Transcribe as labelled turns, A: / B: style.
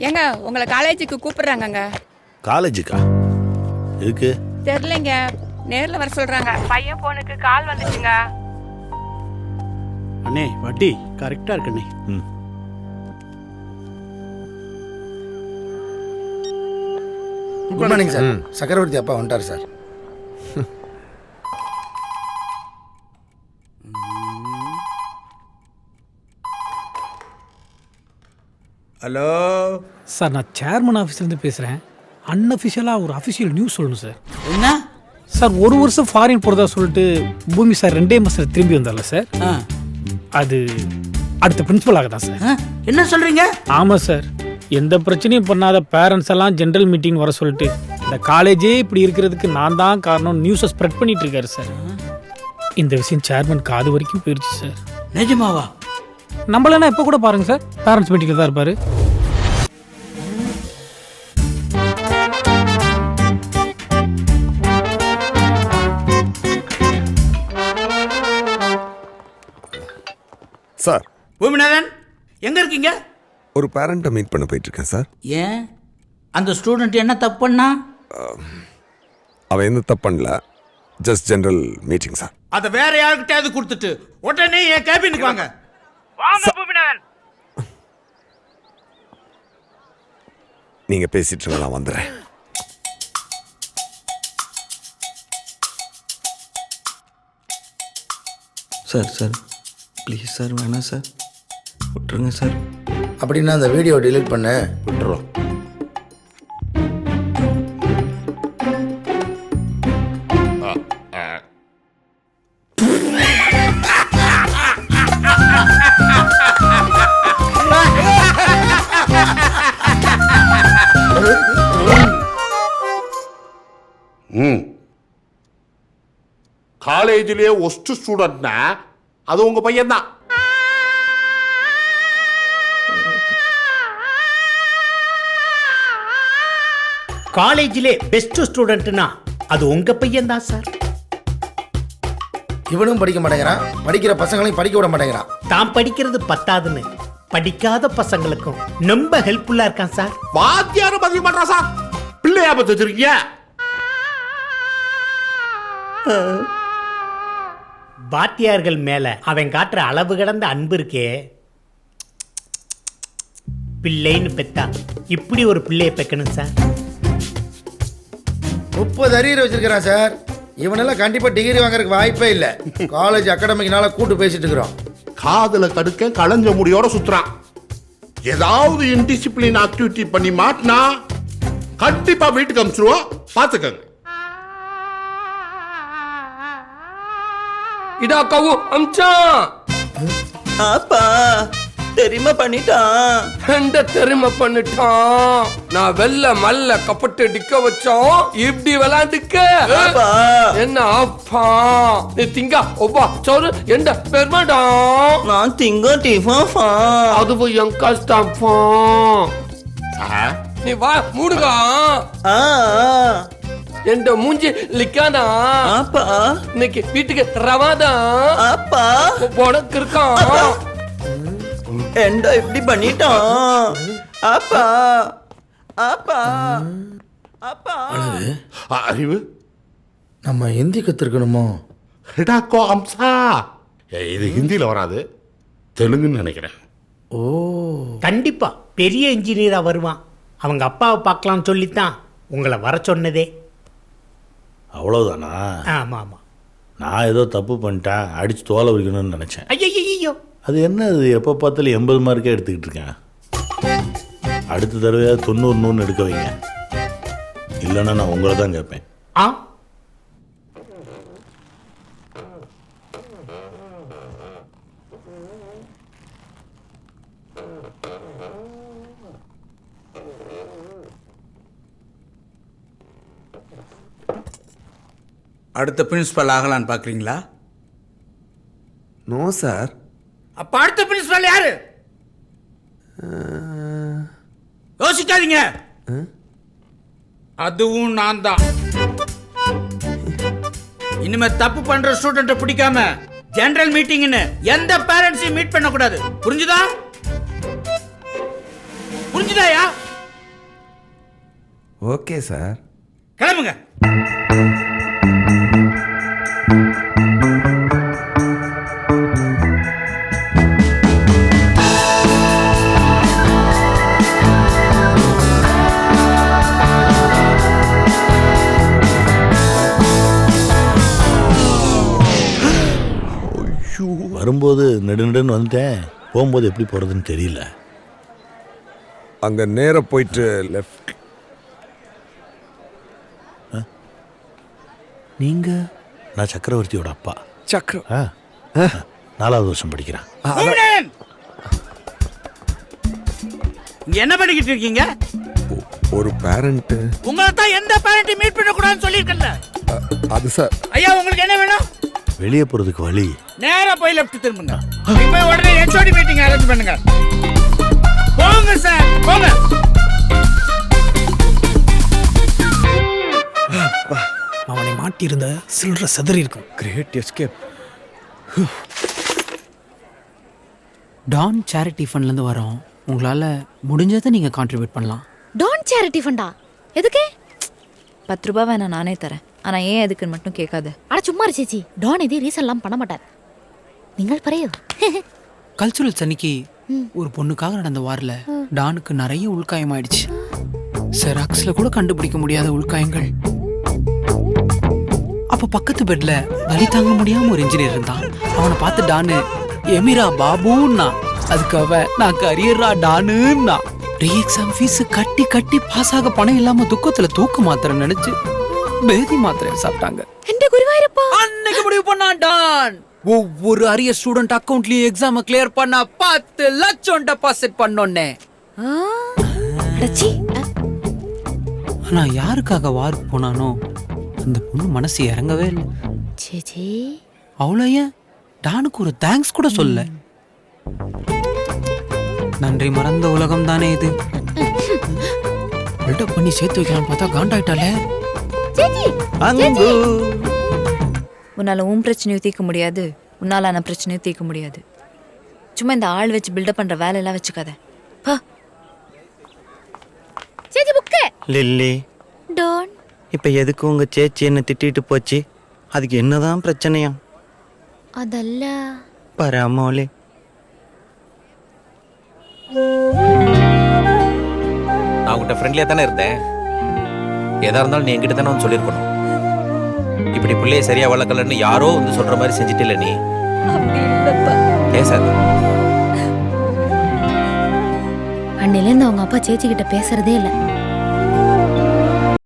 A: ஏங்க உங்களை காலேஜுக்கு கூப்பிடுறாங்கங்க.
B: காலேஜுக்கா? எதுக்கு
A: தெரியலங்க, நேர்ல வர சொல்றாங்க. பையன் போனுக்கு கால் வந்துச்சுங்க.
C: அண்ணே வட்டி கரெக்டா இருக்குண்ணே.
D: Good morning sir. சக்கரவர்த்தி அப்பா வந்துட்டார் சார்.
E: ஹலோ
F: சார், நான் சேர்மன் ஆஃபீஸ்லேருந்து பேசுகிறேன். அன்அஃபிஷியலாக ஒரு அஃபிஷியல் நியூஸ் சொல்லணும் சார்.
E: என்ன
F: சார், ஒரு வருஷம் ஃபாரின் போகிறதா சொல்லிட்டு பூமி சார் 2 மாதம் திரும்பி வந்தார்ல சார், அது அடுத்த பிரின்சிபலாக தான் சார்.
E: என்ன சொல்கிறீங்க?
F: ஆமாம் சார், எந்த பிரச்சனையும் பண்ணாத பேரண்ட்ஸ் எல்லாம் ஜென்ரல் மீட்டிங் வர சொல்லிட்டு இந்த காலேஜே இப்படி இருக்கிறதுக்கு நான் தான் காரணம் நியூஸை ஸ்ப்ரெட் பண்ணிட்டு இருக்காரு சார். இந்த விஷயம் சேர்மன் காது வரைக்கும் போயிடுச்சு சார்.
E: நிஜமாவா?
F: நம்மளனா இப்போ கூட பாருங்க சார், பேரண்ட்ஸ் மீட்டிங்கில் தான் இருப்பார்.
G: சார்,
E: பூமிநாதன் எங்க இருக்கீங்க?
G: ஒரு பேரண்ட்டை மீட் பண்ண போயிட்டு இருக்கேன் சார்.
E: ஏன் அந்த ஸ்டூடெண்ட் என்ன தப்பு பண்ணா?
G: அவன் எந்த தப்பு பண்ணல, ஜஸ்ட் ஜெனரல் மீட்டிங் சார்.
E: அதை வேற யாருக்கிட்டையாவது கொடுத்துட்டு உடனே என் கேபினுக்கு வாங்க. வாங்க பூமிநாதன்.
G: நீங்க பேசிட்டு இருங்க, நான் வந்துடுறேன்.
H: சார் சார் ப்ளீஸ் சார், வேணாம் சார், விட்டுருங்க சார்.
D: அப்படின்னா அந்த வீடியோ டிலீட் பண்ண விட்டுறோம்.
B: காலேஜிலே ஒஸ்ட் ஸ்டூடெண்ட்னா அது உங்க பையன் தான்.
C: காலேஜிலே பெஸ்ட் ஸ்டூடெண்ட்னா அது உங்க பையன் தான் சார்.
D: இவனும் படிக்க மாட்டேங்கிறான், படிக்கிற பசங்களையும் படிக்க விட மாட்டேங்கிறான்.
C: தான் படிக்கிறது பத்தாதுன்னு படிக்காத பசங்களுக்கும் ரொம்ப ஹெல்ப்ஃபுல்லா இருக்கான் சார்.
B: வாத்தியாரும் பதிவு பண்றா சார். பிள்ளையா பத்தி வச்சிருக்கீங்க.
C: வாத்தியார்கள் மேல அவன் காட்டுற அளவு கடந்த அன்பு இருக்கே, பிள்ளைன்னு பெத்தா இப்படி ஒரு பிள்ளையை பெக்கணும் சார்.
D: 30 அரியர் வச்சிருக்கிறான் சார். இவனெல்லாம் கண்டிப்பா டிகிரி வாங்குறதுக்கு வாய்ப்பே இல்லை. காலேஜ் அகாடமிக்னால கூட்டு பேசிட்டு இருக்கிறோம்.
B: காதுல கடுக்க களைஞ்ச முடியோட சுத்துறான். ஏதாவது இன்டிசிப்ளின் ஆக்டிவிட்டி பண்ணி மாட்டினா கண்டிப்பா வீட்டுக்கு அனுப்பிச்சிருவோம், பாத்துக்கங்க.
I: இதா கவு அம்ச்சான்.
H: அப்பா தெரியுமா பண்ணிட்டான்.
I: எந்த தெரியுமா பண்ணிட்டான்? நான் வெள்ள மல்ல கப்பட்டு டிக்க வச்சோம், இப்படி விளாண்டுக்க. என்ன அப்பா நீ திங்க ஒப்பா சோறு எந்த பெருமாடா?
H: நான் திங்க டிஃபா
I: அதுவும் என் கஷ்டப்பா. நீ வா மூடுகா. எந்த மூஞ்சி லிக்கானா?
H: அப்பா
I: இன்னைக்கு வீட்டுக்கு ரவாதா.
H: அப்பா
I: உனக்கு இருக்கான்.
H: எந்த இப்படி பண்ணிட்டான். அப்பா அப்பா அப்பா.
B: அறிவு
D: நம்ம ஹிந்தி கத்துக்கணுமோ?
B: ஹிடாக்கோ அம்சா. இது ஹிந்தியில வராது, தெலுங்குன்னு நினைக்கிறேன்.
D: ஓ,
C: கண்டிப்பா பெரிய இன்ஜினியரா வருவான். அவங்க அப்பாவை பார்க்கலாம்னு சொல்லித்தான் உங்களை வர சொன்னதே.
B: அவ்வளவுதானா?
C: ஆமா ஆமா.
B: நான் ஏதோ தப்பு பண்ணிட்டேன், அடிச்சு தோலை உரிக்கணும்னு நினைச்சேன்.
C: ஐயோ
B: அது என்ன, அது எப்போ பார்த்தாலும் 80 மார்க்கே எடுத்துக்கிட்டு இருக்கேன். அடுத்த தடவையாக 90 நூறு எடுக்க வைங்க, இல்லைன்னா நான் உங்களை தான் கேட்பேன்.
C: ஆ
E: அடுத்த பிரின்சிபல் ஆகலான்னு பார்க்குறீங்களா?
G: No sir.
E: அப்ப அடுத்த பிரின்சிபல் யாரு? யோசிக்காதீங்க, அதுவும் நான் தான். இனிமே தப்பு பண்ற ஸ்டூடெண்ட்டை பிடிக்காம ஜெனரல் மீட்டிங்னு எந்த பேரண்ட்ஸையும் மீட் பண்ண கூடாது, புரிஞ்சுதா? புரிஞ்சுதாயா?
G: Okay sir.
E: கிளம்புங்க.
J: வரும்போது நெடுநெடுன்னு வந்துட்டேன், போகும்போது எப்படி போகிறதுன்னு தெரியல.
G: அங்க நேரா போயிட்டு லெஃப்ட்.
J: நீங்கள்? நான் சக்கரவர்த்தியோட அப்பா.
G: சக்கரம்.
J: 4வது வருஷம் படிக்கிறேன்.
E: கூப்பிடேன். இங்க என்ன பண்ணிக்கிட்டு இருக்கீங்க?
G: ஒரு பேரண்ட்.
E: உங்களை தான் எந்த பேரண்டையும் மீட் பண்ண கூடாதுன்னு சொல்லியிருக்கேன்ல.
G: அது சார்.
E: ஐயா உங்களுக்கு என்ன வேணும்?
J: வெளியே போகிறதுக்கு வழி.
E: நேரா போய் லெஃப்ட் திரும்புங்க. இப்போ உடனே ஹெச்ஓடி மீட்டிங் அரேஞ்ச் பண்ணுங்க. போங்க சார், போங்க.
F: அவனை மாட்டியிருந்த சில்லற சதறி இருக்கும்.
H: Great escape.
K: டான் சேரிட்டி ஃபண்ட்லேருந்து வரோம். உங்களால் முடிஞ்சதை நீங்கள் கான்ட்ரிபியூட் பண்ணலாம்.
A: டான் சேரிட்டி ஃபண்டா? எதுக்கு? 10 ரூபாய் வேணா நானே தரேன். ஆனா ஏன் எதுக்குன்னு மட்டும் கேட்காத.
L: அட சும்மா இரு சேச்சி, டான் இதே ரீசன்லாம் பண்ண மாட்டார். நீங்கள் பரையோ.
K: கல்ச்சுரல்ஸ் அன்னைக்கு ஒரு பொண்ணுக்காக நடந்த வாரில் டானுக்கு நிறைய உள்காயம் ஆயிடுச்சு. செராக்ஸில் கூட கண்டுபிடிக்க முடியாத உள்காயங்கள். அப்போ பக்கத்து பெட்ல வலி தாங்க முடியாம ஒரு இன்ஜினியர் இருந்தான். அவனை பார்த்து டானு எமிரா பாபுன்னா, அதுக்கு அவன் நான் கரியரா டானுன்னா. ரீ எக்ஸாம் ஃபீஸ் கட்டி கட்டி பாஸ் ஆக பணம் இல்லாம துக்கத்துல தூக்கு மாத்திரை நினைச்சு பேதி மாத்திரை சாப்பிட்டாங்க. அன்னைக்கு முடிவு பண்ணான் டான். ஒவ்வொரு அரிய ஸ்டூடெண்ட் அக்கவுண்ட்லயும் எக்ஸாம் கிளியர் பண்ணா 10 லட்சம் டெபாசிட் பண்ணோன்னே. ஆனா யாருக்காக வாருக்கு போனானோ அந்த பொண்ணு மனசு இறங்கவே இல்லை.
L: சேச்சி
K: அவ்வளோ ஏன் டானுக்கு ஒரு தேங்க்ஸ் கூட சொல்ல. நன்றி மறந்த உலகம் தானே இது. பில்டப் பண்ணி சேர்த்து வைக்கலாம்னு பார்த்தா காண்டாயிட்டாலே.
A: உன்னால உன் பிரச்சனையும் தீர்க்க முடியாது, உன்னால நான் பிரச்சனையும் தீர்க்க முடியாது. சும்மா இந்த ஆள் வச்சு பில்டப் பண்ற வேலையெல்லாம் வச்சுக்காத.
L: சேச்சி புக்கு.
H: லில்லி,
L: டான்
H: இப்போ எதுக்கு உங்கள் சேச்சி என்ன திட்டிட்டு போச்சு? அதுக்கு என்னதான் பிரச்சனையா?
L: அதல்ல
H: பராமோலே.
M: நான் உங்கள்கிட்ட ஃப்ரெண்ட்லியாக தானே இருந்தேன். எதாக இருந்தாலும் நீ என்கிட்ட தானே வந்து சொல்லியிருக்கணும். இப்படி பிள்ளைய சரியா வளர்க்கலன்னு யாரோ வந்து சொல்ற மாதிரி செஞ்சுட்டு நீ. பேசாத.
L: அன்னிலேருந்து அவங்க அப்பா சேச்சி கிட்ட பேசுறதே இல்லை.